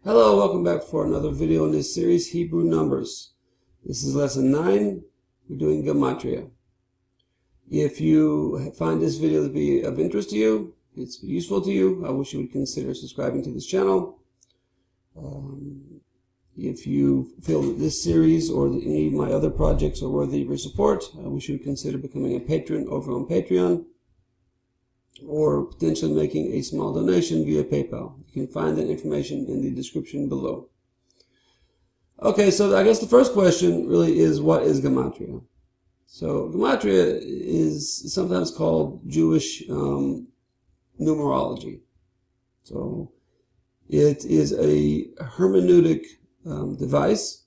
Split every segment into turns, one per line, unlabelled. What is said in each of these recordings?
Hello, welcome back for another video in this series, Hebrew Numbers. This is lesson 9. We're doing Gematria. If you find this video to be of interest to you, it's useful to you, I wish you would consider subscribing to this channel. If you feel that this series or any of my other projects are worthy of your support, I wish you would consider becoming a patron over on Patreon, or potentially making a small donation via PayPal. You can find that information in the description below. Okay, so I guess the first question really is, what is Gematria? So Gematria is sometimes called Jewish numerology. So it is a hermeneutic device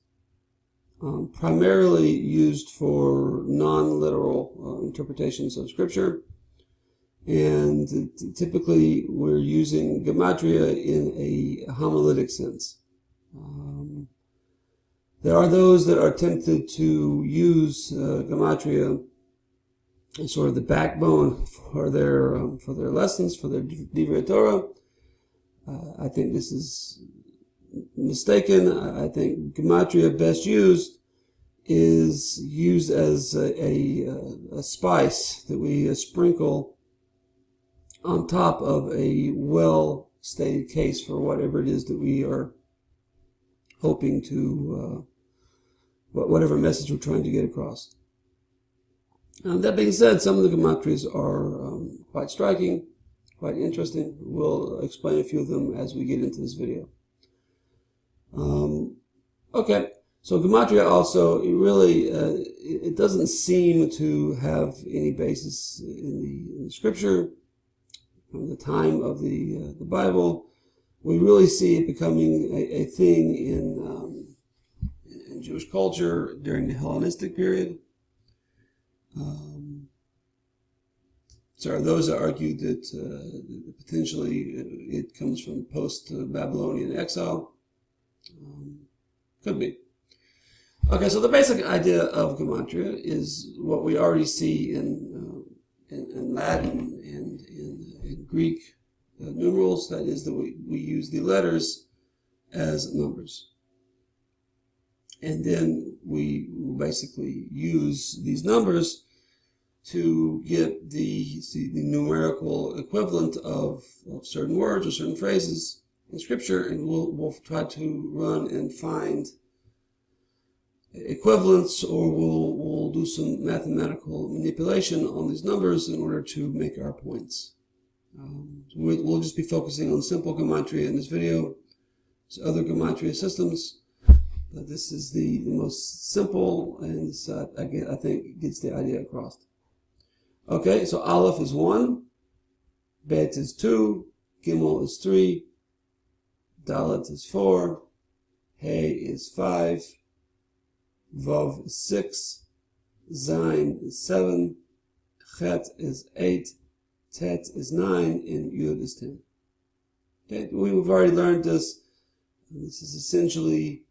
primarily used for non-literal interpretations of Scripture. And typically we're using Gematria in a homiletic sense. There are those that are tempted to use Gematria as sort of the backbone for their lessons, for their Divrei Torah. I think this is mistaken. I think Gematria best used is used as a spice that we sprinkle on top of a well-stated case for whatever it is that we are hoping to, whatever message we're trying to get across. That being said, some of the Gematrias are quite striking, quite interesting. We'll explain a few of them as we get into this video. Okay, so Gematria also, it doesn't seem to have any basis in the Scripture. From the time of the Bible, we really see it becoming a thing in Jewish culture during the Hellenistic period. There are those that argue that potentially it comes from post-Babylonian exile. Could be. Okay, so the basic idea of Gematria is what we already see in Latin and in Greek numerals. That is that we use the letters as numbers. And then we basically use these numbers to get the numerical equivalent of certain words or certain phrases in Scripture, and we'll try to run and find equivalents, or we'll do some mathematical manipulation on these numbers in order to make our points. We'll just be focusing on simple Gematria in this video. There's other Gematria systems, but this is the most simple, and this, I think gets the idea across. Okay, so Aleph is 1, Bet is 2, Gimel is 3, Dalet is 4, Hey is 5, Vav is 6, Zayin is 7, Chet is 8, Tet is 9, and Yud is 10. Okay, we've already learned this. This is essentially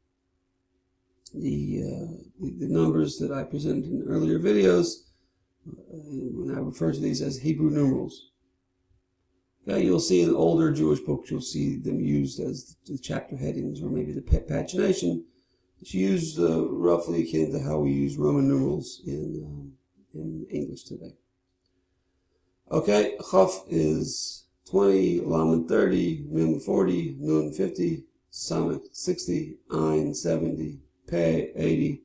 the numbers that I presented in earlier videos when I refer to these as Hebrew numerals. Okay, you'll see in older Jewish books, you'll see them used as the chapter headings, or maybe the pagination. It's used roughly akin to how we use Roman numerals in English today. Okay, Chaf is 20, Lamed 30, Mem 40, Nun 50, Samech 60, Ayin 70, Pei 80,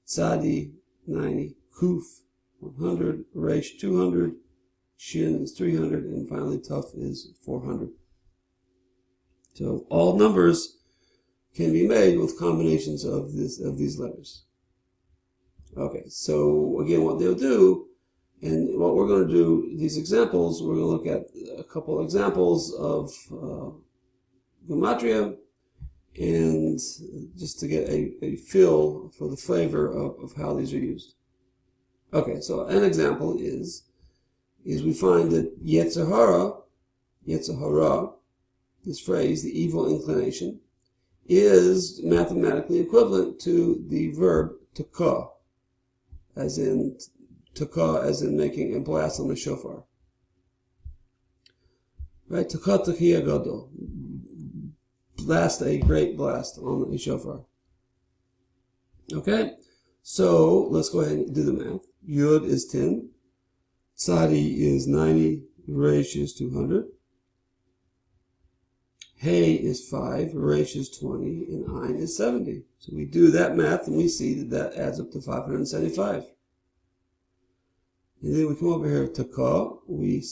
Tzadi 90, Kuf 100, Resh 200, Shin is 300, and finally Tuf is 400. So all numbers can be made with combinations of these letters. Okay, so again, what they'll do, and what we're going to do, these examples, we're going to look at a couple examples of Gematria, and just to get a feel for the flavor of how these are used. Okay, so an example is we find that Yetzirah, this phrase, the evil inclination, is mathematically equivalent to the verb taka, as in making a blast on the shofar. Right? Taka gadol. blast a great blast on a shofar. Okay, so let's go ahead and do the math. Yud is 10, Tzadi is 90, Resh is 200, Hey is 5, Resh is 20, and Ein is 70. So we do that math and we see that that adds up to 575. And then we come over here to Ka, we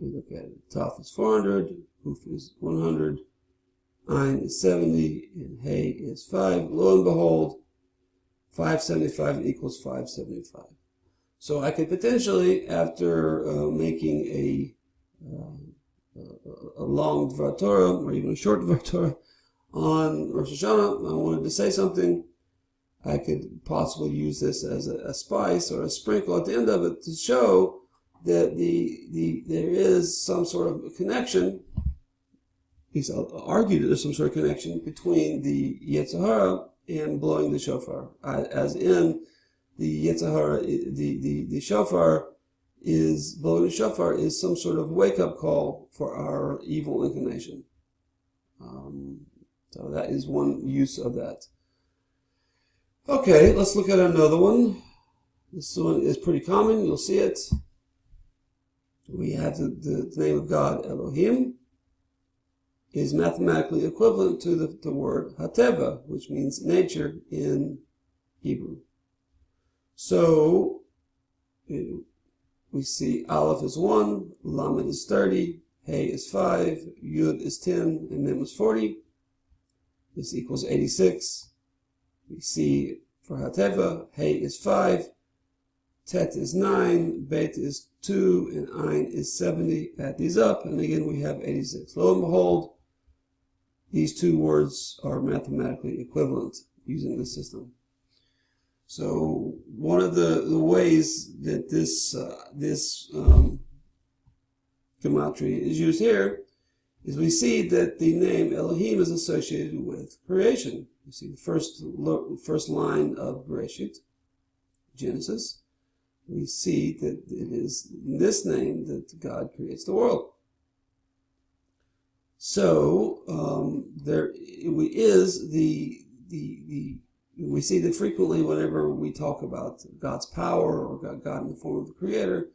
look at it, Taf is 400, Kuf is 100, Ein is 70, and Hey is 5. Lo and behold, 575 equals 575. So I could potentially, after making a long Dvar Torah, or even a short Dvar Torah, on Rosh Hashanah, I wanted to say something, I could possibly use this as a spice or a sprinkle at the end of it to show that there is some sort of connection. At least I'll argue that there's some sort of connection between the Yetzer Hara and blowing the shofar. As in, the Yetzer Hara, the shofar is, blowing the shofar is some sort of wake-up call for our evil inclination. So that is one use of that. Okay, let's look at another one. This one is pretty common. You'll see it. We have the name of God, Elohim, is mathematically equivalent to the word Hateva, which means nature in Hebrew. So we see Aleph is 1, Lamed is 30, Hey is 5, Yud is 10, and Mem is 40. This equals 86. We see for Hateva, Hey is 5, Tet is 9, Bet is 2, and Ein is 70. Add these up, and again we have 86. Lo and behold, these two words are mathematically equivalent using this system. So one of the ways that this Gematria is used here is we see that the name Elohim is associated with creation. You see the first line of Bereshit, Genesis. We see that it is in this name that God creates the world. So we see that frequently whenever we talk about God's power or God in the form of a creator,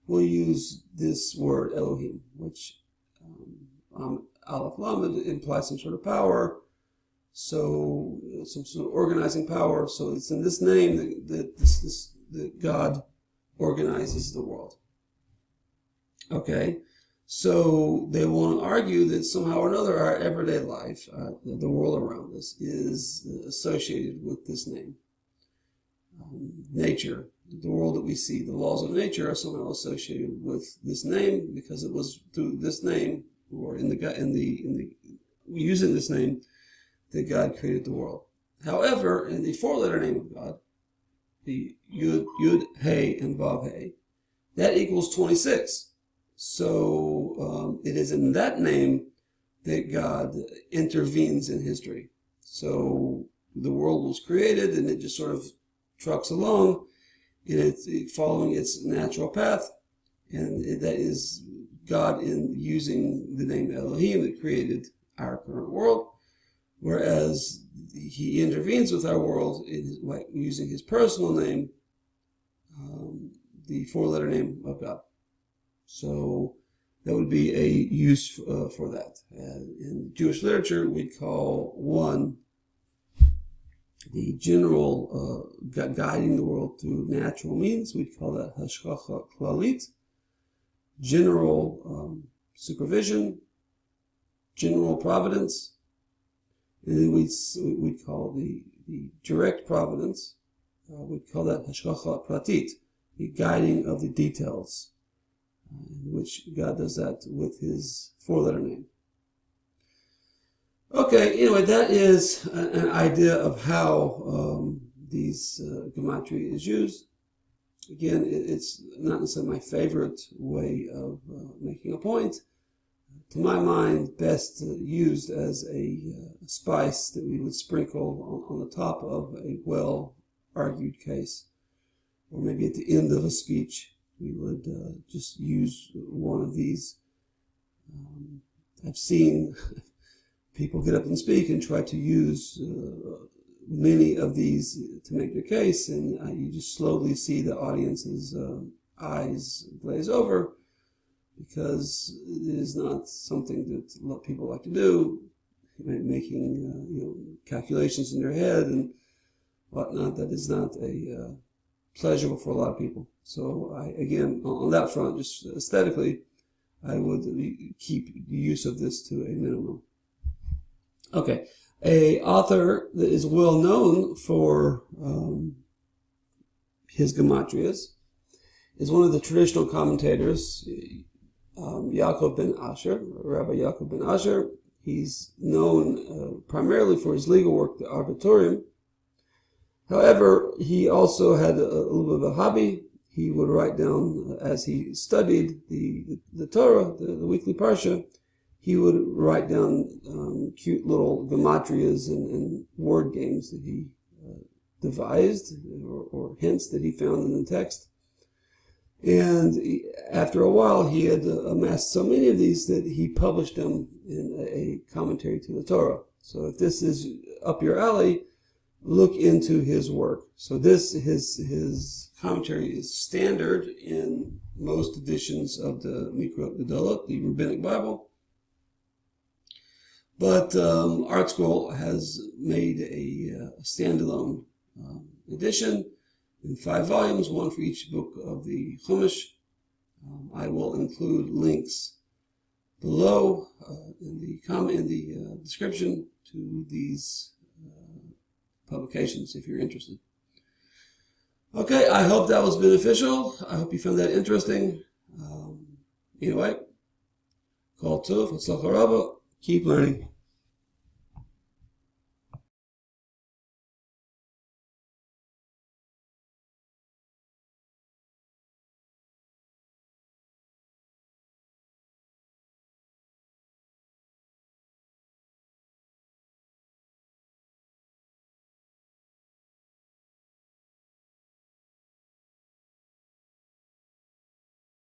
we'll use this word Elohim, which Aleph Lamed implies some sort of power, so some sort of organizing power. So it's in this name that God organizes the world. Okay, so they want to argue that somehow or another our everyday life, the world around us, is associated with this name. Nature, the world that we see, the laws of nature are somehow associated with this name because it was through this name or using this name that God created the world. However, in the four-letter name of God, the Yud, Hey, and Vav, Hey, that equals 26. So it is in that name that God intervenes in history. So the world was created and it just sort of trucks along and it's following its natural path. And that is God in using the name Elohim that created our current world. Whereas he intervenes with our world using his personal name, the four-letter name of God. So that would be a use for that. In Jewish literature, we call one the general guiding the world through natural means. We call that hashgacha klalit. General supervision, general providence. And then we'd call the direct providence, we'd call that hashgacha pratit, the guiding of the details, in which God does that with his four-letter name. Okay, anyway, that is an idea of how these Gematria is used. Again, it's not necessarily my favorite way of making a point. To my mind, best used as a spice that we would sprinkle on the top of a well-argued case. Or maybe at the end of a speech, we would just use one of these. I've seen people get up and speak and try to use many of these to make their case, and you just slowly see the audience's eyes glaze over, because it is not something that people like to do, making calculations in their head and whatnot. That is not a pleasurable for a lot of people. So again, on that front, just aesthetically, I would keep the use of this to a minimum. Okay, a author that is well known for his gematrias is one of the traditional commentators, Yaakov ben Asher, Rabbi Yaakov ben Asher. He's known primarily for his legal work, the Baal HaTurim. However, he also had a little bit of a hobby. He would write down, as he studied the Torah, the weekly parsha, he would write down cute little gematrias and word games that he devised, or hints that he found in the text. And after a while, he had amassed so many of these that he published them in a commentary to the Torah. So if this is up your alley, look into his work. So his commentary is standard in most editions of the Mikrot Gedolot, the Rabbinic Bible. But Art Scroll has made a standalone edition in 5 volumes, one for each book of the Chumash. I will include links below in the description to these publications if you're interested. Okay, I hope that was beneficial. I hope you found that interesting. Anyway, Kol Tov, Hatzlacha Rabba. Keep learning.